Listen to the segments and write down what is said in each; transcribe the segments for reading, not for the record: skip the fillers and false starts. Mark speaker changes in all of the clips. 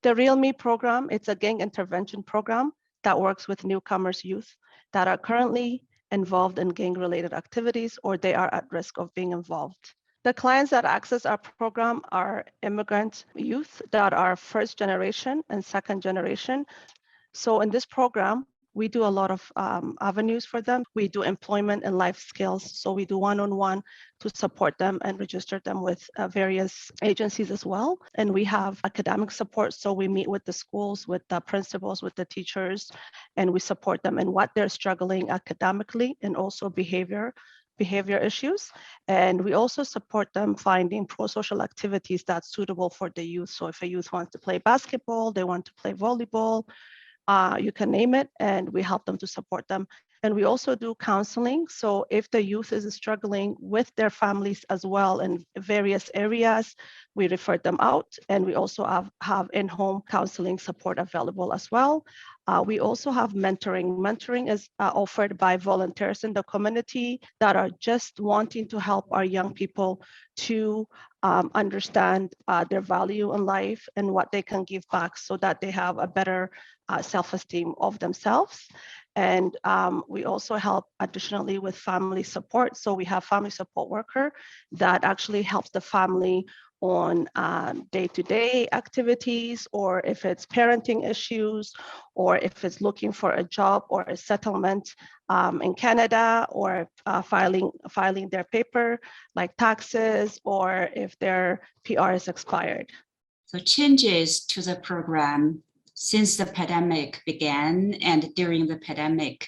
Speaker 1: The Real Me program, it's a gang intervention program that works with newcomers youth that are currently involved in gang-related activities or they are at risk of being involved. The clients that access our program are immigrant youth that are first generation and second generation. So in this program, we do a lot of avenues for them. We do employment and life skills. So we do one-on-one to support them and register them with various agencies as well. And we have academic support. So we meet with the schools, with the principals, with the teachers, and we support them in what they're struggling academically and also behavior issues. And we also support them finding pro-social activities that's suitable for the youth. So if a youth wants to play basketball, they want to play volleyball, you can name it, and we help them to support them. And we also do counseling. So if the youth is struggling with their families as well in various areas, we refer them out. And we also have in-home counseling support available as well. We also have mentoring. Mentoring is offered by volunteers in the community that are just wanting to help our young people to understand their value in life and what they can give back so that they have a better self-esteem of themselves. And we also help additionally with family support. So we have family support worker that actually helps the family on day-to-day activities, or if it's parenting issues, or if it's looking for a job or a settlement in Canada, or filing their paper like taxes, or if their PR is expired.
Speaker 2: So changes to the program since the pandemic began and during the pandemic,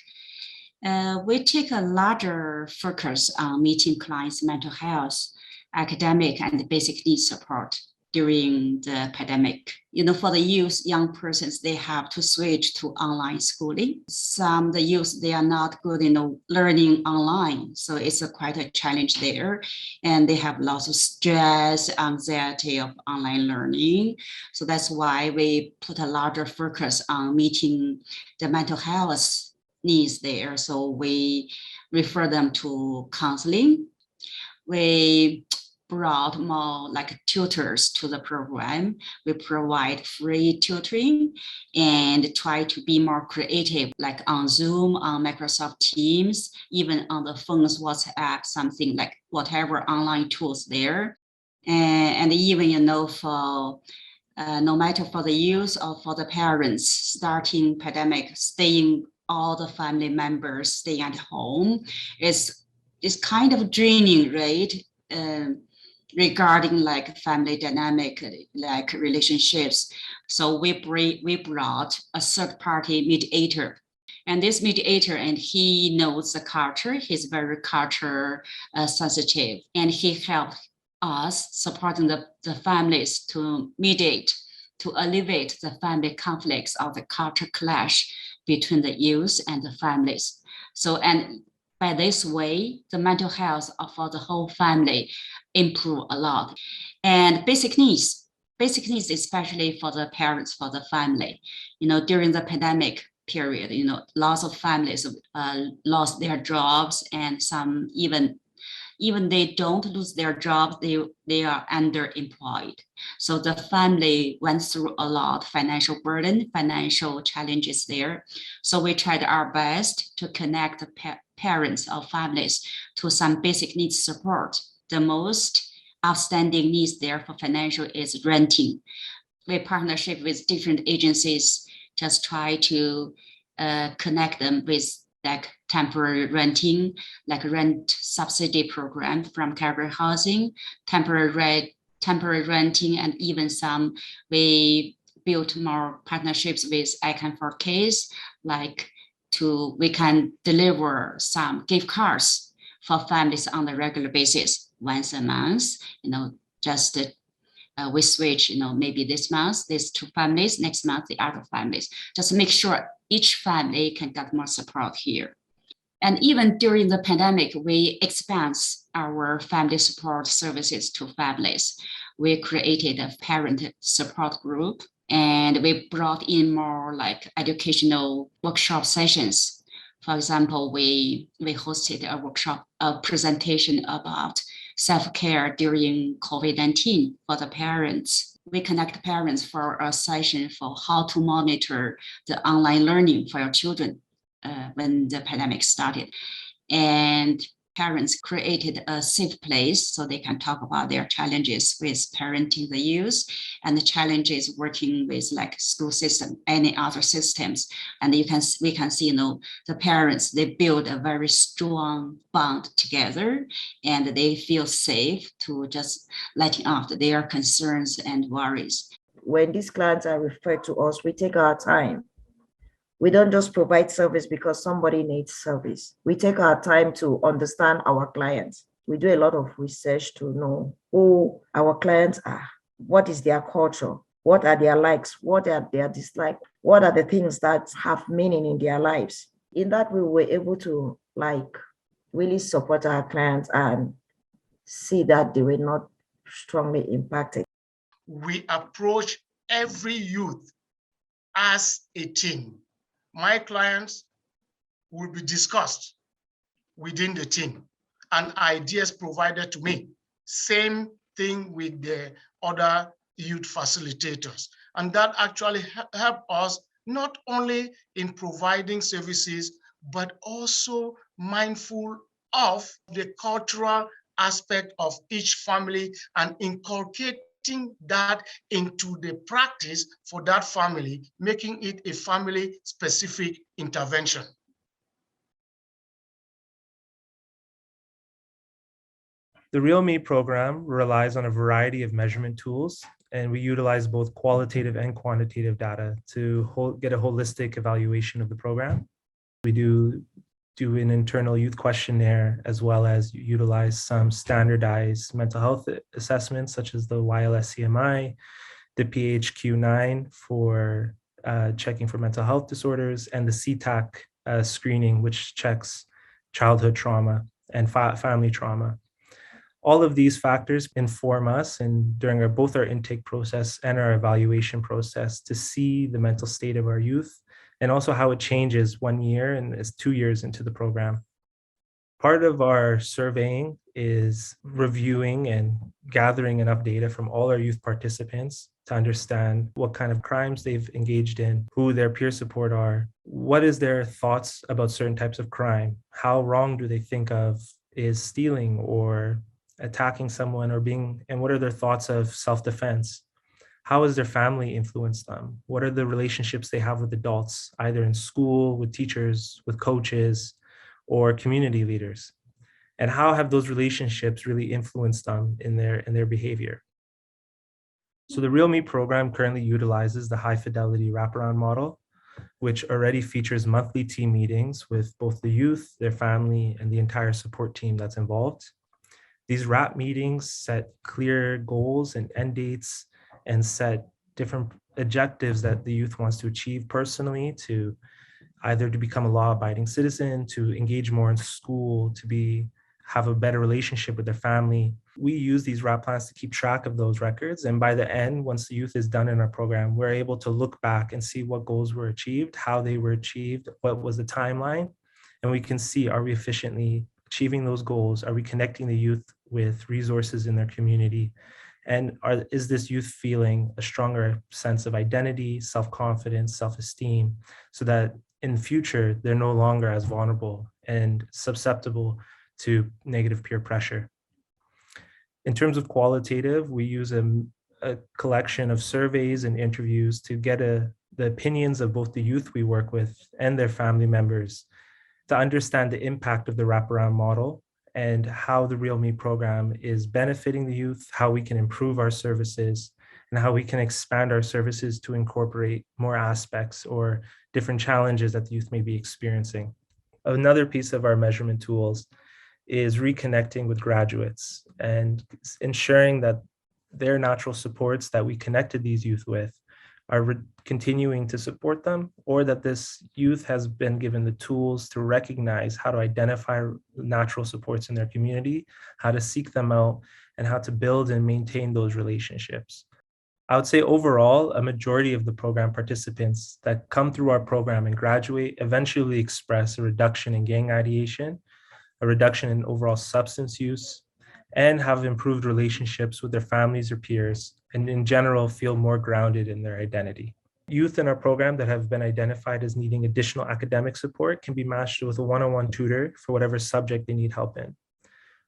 Speaker 2: we take a larger focus on meeting clients' mental health, academic and basic needs support during the pandemic. For the youth, young persons, they have to switch to online schooling. The youth, they are not good in learning online. So it's quite a challenge there. And they have lots of stress, anxiety of online learning. So that's why we put a larger focus on meeting the mental health needs there. So we refer them to counseling. We brought more like tutors to the program. We provide free tutoring and try to be more creative, like on Zoom, on Microsoft Teams, even on the phones, WhatsApp, something like whatever online tools there. And even, for no matter for the youth or for the parents, starting pandemic, staying all the family members staying at home is kind of draining, right? Regarding like family dynamic, like relationships. So we brought a third-party mediator. And this mediator, and he knows the culture, he's very culture sensitive, and he helped us supporting the families to mediate, to alleviate the family conflicts or the culture clash between the youth and the families. So, and by this way, the mental health for the whole family improve a lot. And basic needs, especially for the parents, for the family, during the pandemic period, lots of families lost their jobs, and some even they don't lose their jobs, they are underemployed. So the family went through a lot, financial burden, financial challenges there. So we tried our best to connect the parents or families to some basic needs support. The most outstanding needs there for financial is renting. We partnership with different agencies, just try to connect them with like temporary renting, like rent subsidy program from Calgary Housing, temporary renting, and even some, we built more partnerships with ICANN for Kids, like we can deliver some gift cards for families on a regular basis, once a month, just we switch, maybe this month, these two families, next month, the other families, just to make sure each family can get more support here. And even during the pandemic, we expand our family support services to families. We created a parent support group, and we brought in more like educational workshop sessions. For example, we hosted a workshop, a presentation about self-care during COVID-19 for the parents. We connect parents for a session for how to monitor the online learning for your children when the pandemic started. And parents created a safe place so they can talk about their challenges with parenting the youth and the challenges working with like school system, any other systems. And we can see, the parents, they build a very strong bond together and they feel safe to just letting out their concerns and worries.
Speaker 3: When these clients are referred to us, we take our time. We don't just provide service because somebody needs service. We take our time to understand our clients. We do a lot of research to know who our clients are, what is their culture, what are their likes, what are their dislikes, what are the things that have meaning in their lives. In that way, we're able to really support our clients and see that they were not strongly impacted.
Speaker 4: We approach every youth as a team. My clients will be discussed within the team and ideas provided to me. Same thing with the other youth facilitators. And that actually helps us not only in providing services, but also mindful of the cultural aspect of each family and inculcating that into the practice for that family, making it a family-specific intervention.
Speaker 5: The Real Me program relies on a variety of measurement tools, and we utilize both qualitative and quantitative data to get a holistic evaluation of the program. We do an internal youth questionnaire, as well as utilize some standardized mental health assessments, such as the YLS-CMI, the PHQ-9 for checking for mental health disorders, and the CTAC screening, which checks childhood trauma and family trauma. All of these factors inform us and during both our intake process and our evaluation process to see the mental state of our youth, and also how it changes 1 year and is 2 years into the program. Part of our surveying is reviewing and gathering enough data from all our youth participants to understand what kind of crimes they've engaged in, who their peer support are, what is their thoughts about certain types of crime, how wrong do they think of is stealing or attacking someone and what are their thoughts of self-defense. How has their family influenced them? What are the relationships they have with adults, either in school, with teachers, with coaches, or community leaders? And how have those relationships really influenced them in their behavior? So the Real Me program currently utilizes the high fidelity wraparound model, which already features monthly team meetings with both the youth, their family, and the entire support team that's involved. These WRAP meetings set clear goals and end dates and set different objectives that the youth wants to achieve personally, to either to become a law-abiding citizen, to engage more in school, to have a better relationship with their family. We use these WRAP plans to keep track of those records. And by the end, once the youth is done in our program, we're able to look back and see what goals were achieved, how they were achieved, what was the timeline. And we can see, are we efficiently achieving those goals? Are we connecting the youth with resources in their community? And is this youth feeling a stronger sense of identity, self-confidence, self-esteem, so that in the future, they're no longer as vulnerable and susceptible to negative peer pressure? In terms of qualitative, we use a collection of surveys and interviews to get the opinions of both the youth we work with and their family members to understand the impact of the wraparound model and how the Real Me program is benefiting the youth, how we can improve our services, and how we can expand our services to incorporate more aspects or different challenges that the youth may be experiencing. Another piece of our measurement tools is reconnecting with graduates and ensuring that their natural supports that we connected these youth with are continuing to support them, or that this youth has been given the tools to recognize how to identify natural supports in their community, how to seek them out, and how to build and maintain those relationships. I would say overall, a majority of the program participants that come through our program and graduate eventually express a reduction in gang ideation, a reduction in overall substance use, and have improved relationships with their families or peers, and in general feel more grounded in their identity. Youth in our program that have been identified as needing additional academic support can be matched with a one-on-one tutor for whatever subject they need help in.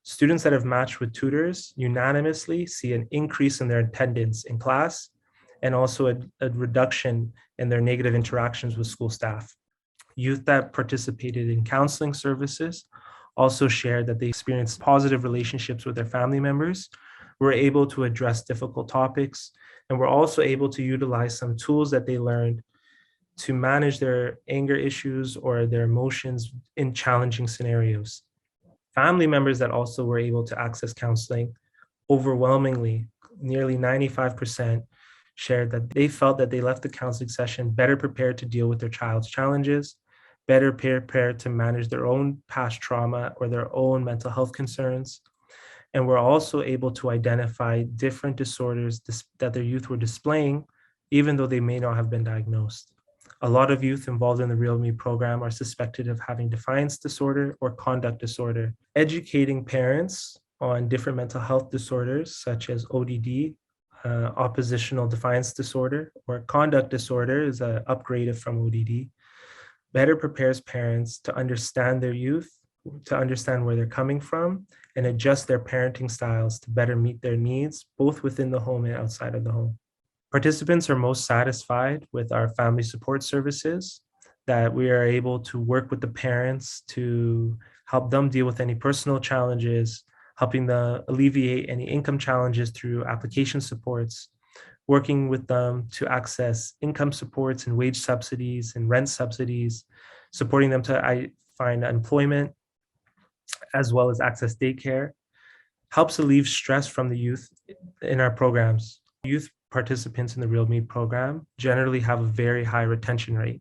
Speaker 5: Students that have matched with tutors unanimously see an increase in their attendance in class and also a reduction in their negative interactions with school staff. Youth that participated in counseling services also shared that they experienced positive relationships with their family members, were able to address difficult topics, and were also able to utilize some tools that they learned to manage their anger issues or their emotions in challenging scenarios. Family members that also were able to access counseling, overwhelmingly, nearly 95% shared that they felt that they left the counseling session better prepared to deal with their child's challenges, better prepared to manage their own past trauma or their own mental health concerns, and were also able to identify different disorders that their youth were displaying, even though they may not have been diagnosed. A lot of youth involved in the Real Me program are suspected of having defiance disorder or conduct disorder. Educating parents on different mental health disorders such as ODD, oppositional defiance disorder, or conduct disorder is an upgrade from ODD, better prepares parents to understand their youth, to understand where they're coming from, and adjust their parenting styles to better meet their needs, both within the home and outside of the home. Participants are most satisfied with our family support services, that we are able to work with the parents to help them deal with any personal challenges, helping them alleviate any income challenges through application supports, working with them to access income supports and wage subsidies and rent subsidies, supporting them to find employment, as well as access daycare, helps relieve stress from the youth in our programs. Youth participants in the Real Me program generally have a very high retention rate,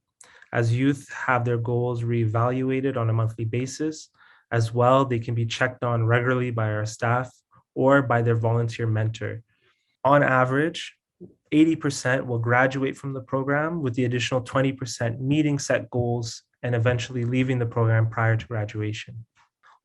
Speaker 5: as youth have their goals reevaluated on a monthly basis. As well, they can be checked on regularly by our staff or by their volunteer mentor. On average, 80% will graduate from the program, with the additional 20% meeting set goals and eventually leaving the program prior to graduation.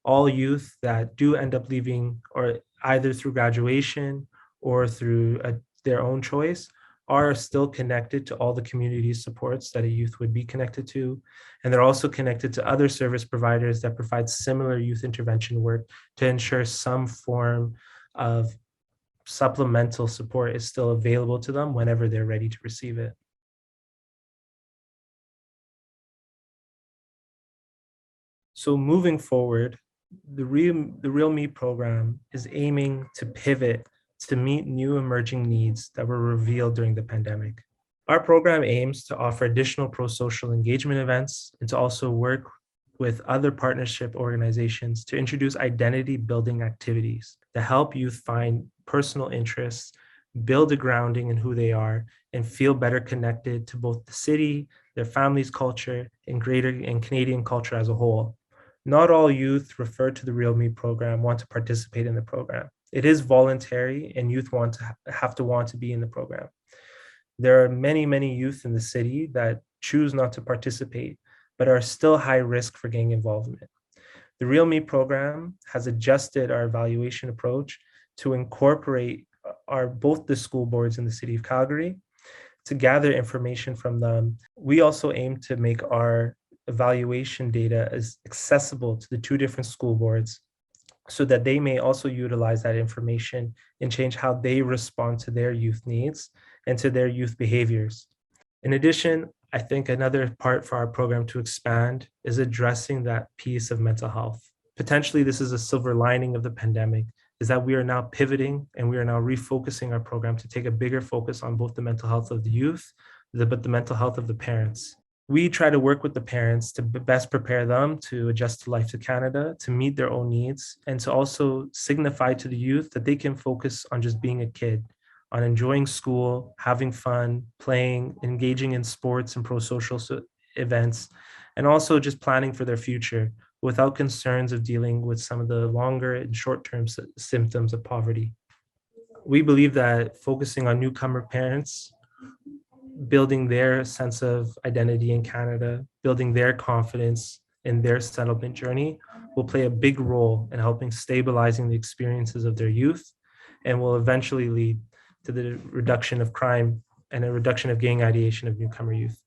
Speaker 5: All youth that do end up leaving, or either through graduation or through their own choice, are still connected to all the community supports that a youth would be connected to. And they're also connected to other service providers that provide similar youth intervention work to ensure some form of supplemental support is still available to them whenever they're ready to receive it. So moving forward, the Real Me program is aiming to pivot to meet new emerging needs that were revealed during the pandemic. Our program aims to offer additional pro-social engagement events and to also work with other partnership organizations to introduce identity building activities to help youth find personal interests, build a grounding in who they are, and feel better connected to both the city, their family's culture, and Canadian culture as a whole. Not all youth referred to the Real Me program want to participate in the program. It is voluntary, and youth have to want to be in the program. There are many, many youth in the city that choose not to participate, but are still high risk for gang involvement. The Real Me program has adjusted our evaluation approach to incorporate both the school boards in the city of Calgary to gather information from them. We also aim to make our evaluation data as accessible to the two different school boards so that they may also utilize that information and change how they respond to their youth needs and to their youth behaviors. In addition, I think another part for our program to expand is addressing that piece of mental health. Potentially, this is a silver lining of the pandemic, is that we are now pivoting and we are now refocusing our program to take a bigger focus on both the mental health of the youth, but the mental health of the parents. We try to work with the parents to best prepare them to adjust to life to Canada, to meet their own needs, and to also signify to the youth that they can focus on just being a kid, on enjoying school, having fun, playing, engaging in sports and pro-social events, and also just planning for their future without concerns of dealing with some of the longer and short-term symptoms of poverty. We believe that focusing on newcomer parents, building their sense of identity in Canada, building their confidence, in their settlement journey will play a big role in helping stabilizing the experiences of their youth and will eventually lead to the reduction of crime and a reduction of gang ideation of newcomer youth.